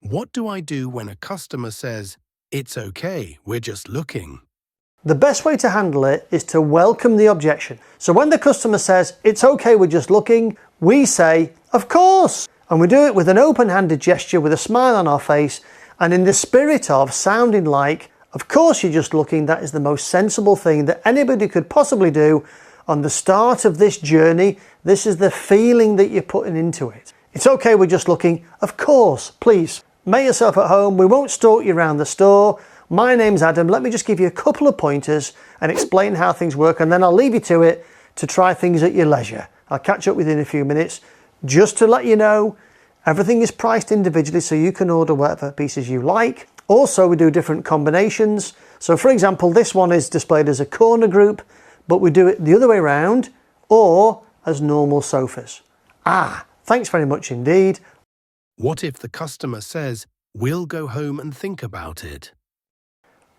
What do I do when a customer says, "It's okay, we're just looking"? The best way to handle it is to welcome the objection. So when the customer says, "It's okay, we're just looking," we say, "Of course." And we do it with an open-handed gesture with a smile on our face and in the spirit of sounding like, "Of course you're just looking, that is the most sensible thing that anybody could possibly do on the start of this journey. This is the feeling that you're putting into it. It's okay, we're just looking. Of course, please, make yourself at home. We won't stalk you around the store. My name's Adam. Let me just give you a couple of pointers and explain how things work, and then I'll leave you to it to try things at your leisure. I'll catch up with you in a few minutes. Just to let you know, everything is priced individually, so you can order whatever pieces you like. Also, we do different combinations. So for example, this one is displayed as a corner group, but we do it the other way around or as normal sofas. Thanks very much indeed. What if the customer says, "We'll go home and think about it"?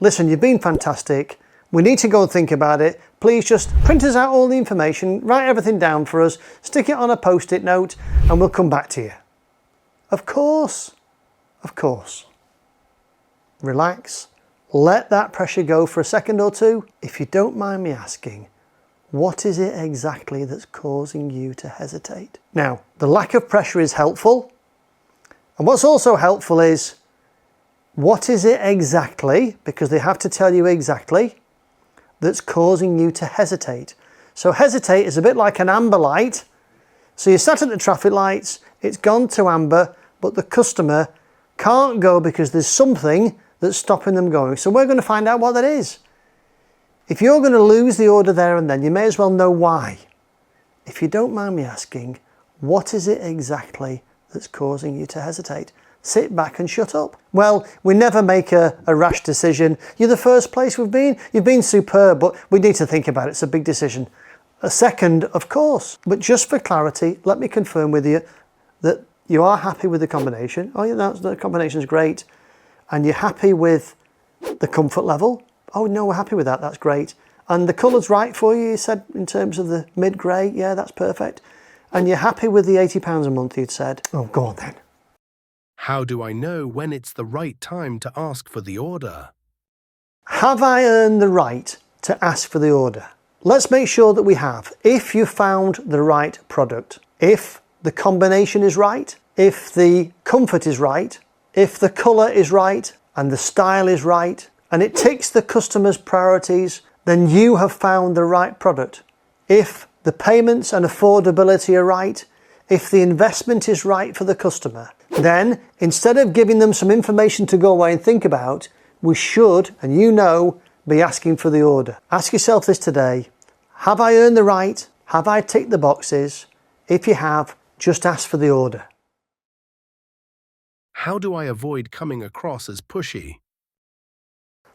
Listen, you've been fantastic. We need to go and think about it. Please just print us out all the information, write everything down for us, stick it on a post-it note, and we'll come back to you. Of course, of course. Relax. Let that pressure go for a second or two. If you don't mind me asking, what is it exactly that's causing you to hesitate? Now, the lack of pressure is helpful. And what's also helpful is, what is it exactly, because they have to tell you exactly, that's causing you to hesitate? So hesitate is a bit like an amber light. So you're sat at the traffic lights, it's gone to amber, but the customer can't go because there's something that's stopping them going. So we're going to find out what that is. If you're going to lose the order there and then, you may as well know why. If you don't mind me asking, what is it exactly that's causing you to hesitate? Sit back and shut up. Well, we never make a rash decision. You're the first place we've been. You've been superb, but we need to think about it. It's a big decision. A second, of course. But just for clarity, let me confirm with you that you are happy with the combination. Oh, yeah, the combination's great. And you're happy with the comfort level. Oh, no, we're happy with that. That's great. And the colour's right for you, you said, in terms of the mid-grey. Yeah, that's perfect. And you're happy with the £80 a month, you'd said. Oh, go on then. How do I know when it's the right time to ask for the order? Have I earned the right to ask for the order? Let's make sure that we have. If you found the right product, if the combination is right, if the comfort is right, if the colour is right and the style is right, and it ticks the customer's priorities, then you have found the right product. If the payments and affordability are right, if the investment is right for the customer, then instead of giving them some information to go away and think about, we should, and you know, be asking for the order. Ask yourself this today. Have I earned the right? Have I ticked the boxes? If you have, just ask for the order. How do I avoid coming across as pushy?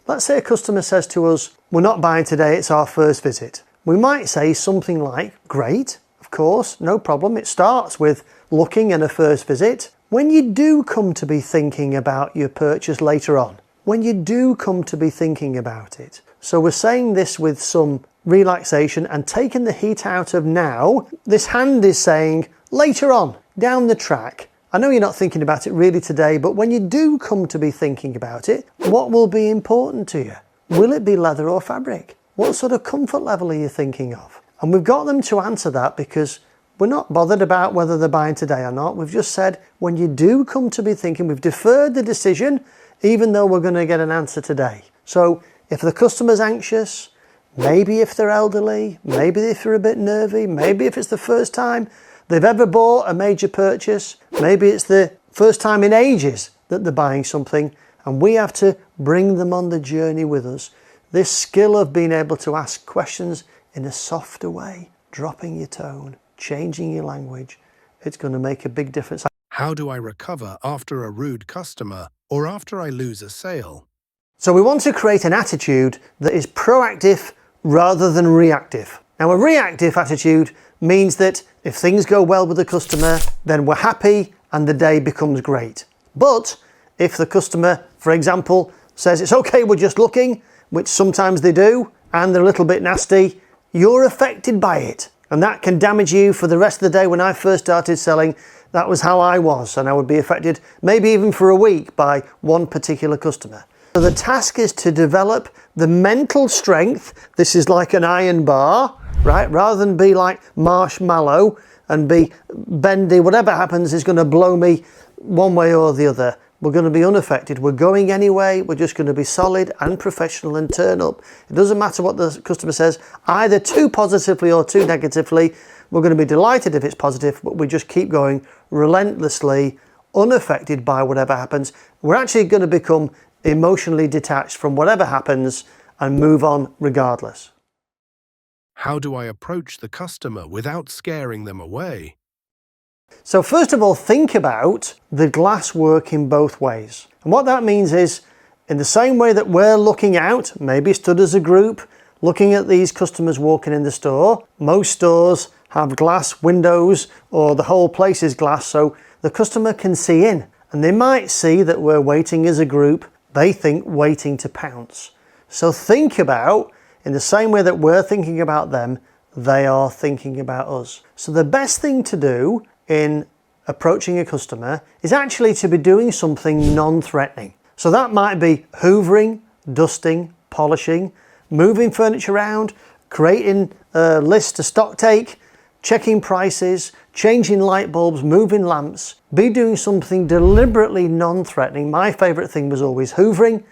Let's say a customer says to us, "We're not buying today, it's our first visit." We might say something like, "Great, of course, no problem. It starts with looking and a first visit. When you do come to be thinking about your purchase later on, when you do come to be thinking about it." So we're saying this with some relaxation and taking the heat out of now. This hand is saying later on, down the track. I know you're not thinking about it really today, but when you do come to be thinking about it, what will be important to you? Will it be leather or fabric? What sort of comfort level are you thinking of? And we've got them to answer that because we're not bothered about whether they're buying today or not. We've just said, when you do come to be thinking, we've deferred the decision, even though we're going to get an answer today. So if the customer's anxious, maybe if they're elderly, maybe if they're a bit nervy, maybe if it's the first time they've ever bought a major purchase, maybe it's the first time in ages that they're buying something, and we have to bring them on the journey with us. This skill of being able to ask questions in a softer way, dropping your tone, changing your language, it's going to make a big difference. How do I recover after a rude customer or after I lose a sale? So we want to create an attitude that is proactive rather than reactive. Now, a reactive attitude means that if things go well with the customer, then we're happy and the day becomes great. But if the customer, for example, says it's okay, we're just looking, which sometimes they do, and they're a little bit nasty, you're affected by it. And that can damage you for the rest of the day. When I first started selling, that was how I was, and I would be affected maybe even for a week by one particular customer. So the task is to develop the mental strength. This is like an iron bar, right? Rather than be like marshmallow and be bendy, whatever happens is going to blow me one way or the other. We're going to be unaffected. We're going anyway. We're just going to be solid and professional and turn up. It doesn't matter what the customer says, either too positively or too negatively. We're going to be delighted if it's positive, but we just keep going relentlessly, unaffected by whatever happens. We're actually going to become emotionally detached from whatever happens and move on regardless. How do I approach the customer without scaring them away? So first of all, think about the glass working both ways. And what that means is, in the same way that we're looking out, maybe stood as a group, looking at these customers walking in the store, most stores have glass windows or the whole place is glass so the customer can see in. And they might see that we're waiting as a group. They think waiting to pounce. So think about, in the same way that we're thinking about them, they are thinking about us. So the best thing to do in approaching a customer is actually to be doing something non-threatening. So that might be hoovering, dusting, polishing, moving furniture around, creating a list to stock take, checking prices, changing light bulbs, moving lamps. Be doing something deliberately non-threatening. My favourite thing was always hoovering,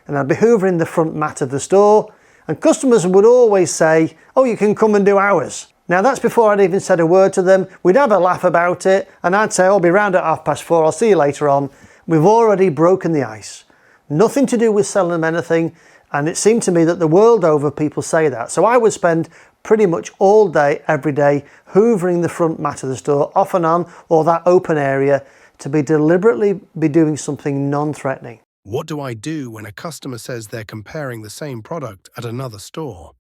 and I'd be hoovering the front mat of the store, and customers would always say, "Oh, you can come and do ours." Now that's before I'd even said a word to them. We'd have a laugh about it, and I'd say, "I'll be round at 4:30, I'll see you later on." We've already broken the ice. Nothing to do with selling them anything, and it seemed to me that the world over people say that. So I would spend pretty much all day, every day, hoovering the front mat of the store, off and on, or that open area, to be deliberately be doing something non-threatening. What do I do when a customer says they're comparing the same product at another store?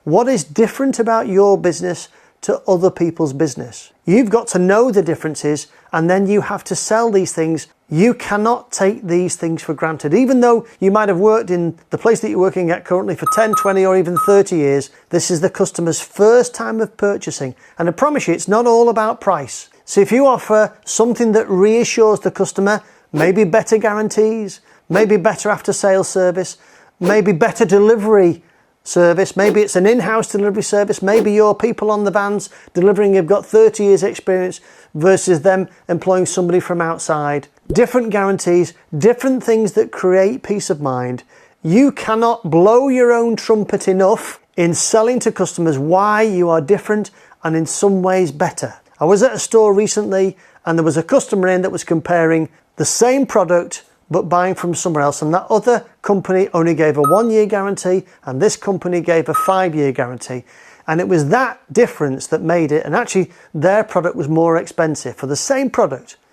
What is different about your business to other people's business? You've got to know the differences, and then you have to sell these things. You cannot take these things for granted. Even though you might have worked in the place that you're working at currently for 10, 20 or even 30 years, this is the customer's first time of purchasing. And I promise you, it's not all about price. So if you offer something that reassures the customer, maybe better guarantees, maybe better after sales service, maybe better delivery service, maybe it's an in-house delivery service, maybe your people on the vans delivering have got 30 years experience versus them employing somebody from outside. Different guarantees, different things that create peace of mind. You cannot blow your own trumpet enough in selling to customers why you are different and in some ways better. I was at a store recently and there was a customer in that was comparing the same product but buying from somewhere else, and that other company only gave a 1-year guarantee and this company gave a 5-year guarantee. And it was that difference that made it, and actually their product was more expensive for the same product.